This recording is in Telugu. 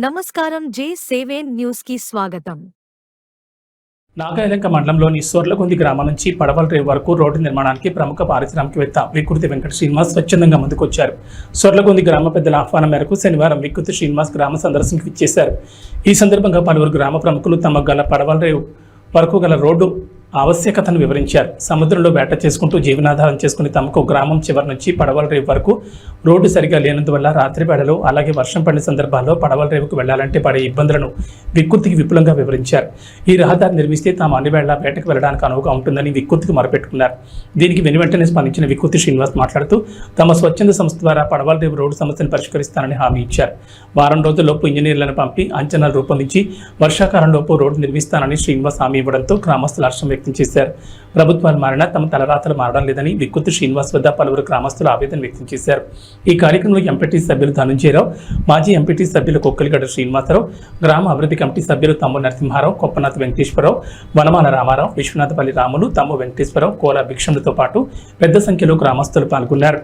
నమస్కారం. J7 న్యూస్ కి స్వాగతం. నాగాయలంక మండలంలోని సొర్లగొంది గ్రామం నుంచి పడవల రేవు వరకు రోడ్డు నిర్మాణానికి ప్రముఖ పారిశ్రామికవేత్త వికృతి వెంకట శ్రీనివాస్ స్వచ్ఛందంగా ముందుకొచ్చారు. సొర్లగొంది గ్రామ పెద్దల ఆహ్వానం మేరకు శనివారం వికృతి శ్రీనివాస్ గ్రామ సందర్శనకు ఇచ్చేశారు. ఈ సందర్భంగా పలువురు గ్రామ ప్రముఖులు తమ గల పడవల రేవు వరకు గల రోడ్డు ఆవశ్యకతను వివరించారు. సముద్రంలో వేట చేసుకుంటూ జీవనాధారం చేసుకుని తమకు గ్రామం చివరి నుంచి పడవల రేవు వరకు రోడ్డు సరిగా లేనందువల్ల రాత్రి వేళలో అలాగే వర్షం పడిన సందర్భాల్లో పడవల రేవుకు వెళ్లాలంటే పడే ఇబ్బందులను వికృతికి విపులంగా వివరించారు. ఈ రహదారి నిర్మిస్తే తాము అన్ని వేళ వేటకు వెళ్లడానికి అనువుగా ఉంటుందని వికృతికి మొరపెట్టుకున్నారు. దీనికి వెనువెంటనే స్పందించిన వికృతి శ్రీనివాస్ మాట్లాడుతూ తమ స్వచ్ఛంద సంస్థ ద్వారా పడవల రేవు రోడ్డు సమస్యను పరిష్కరిస్తానని హామీ ఇచ్చారు. వారం రోజుల్లోపు ఇంజనీర్లను పంపి అంచనాలు రూపొందించి వర్షాకాలంలోపు రోడ్డు నిర్మిస్తానని శ్రీనివాస్ హామీ ఇవ్వడంతో గ్రామస్తులు హర్షం వ్యక్తం చేశారు. ప్రభుత్వాలు మారినా తమ తలరాతలు మారడం లేదని వికృతి శ్రీనివాస్ వద్ద పలువురు గ్రామస్తులు ఆవేదన వ్యక్తం చేశారు. ఈ కార్యక్రమంలో ఎంపీటీ సభ్యులు ధనుంజయరావు, మాజీ ఎంపీటీ సభ్యులు కొక్కలిగడ్డ శ్రీనివాసరావు, గ్రామ అభివృద్ధి కమిటీ సభ్యులు తమ్ము నరసింహారావు, కొప్పనాథ్ వెంకటేశ్వరరావు, వనమాల రామారావు, విశ్వనాథపల్లి రాములు, తమ్ము వెంకటేశ్వరరావు, కోల భిక్షములతో పాటు పెద్ద సంఖ్యలో గ్రామస్తులు పాల్గొన్నారు.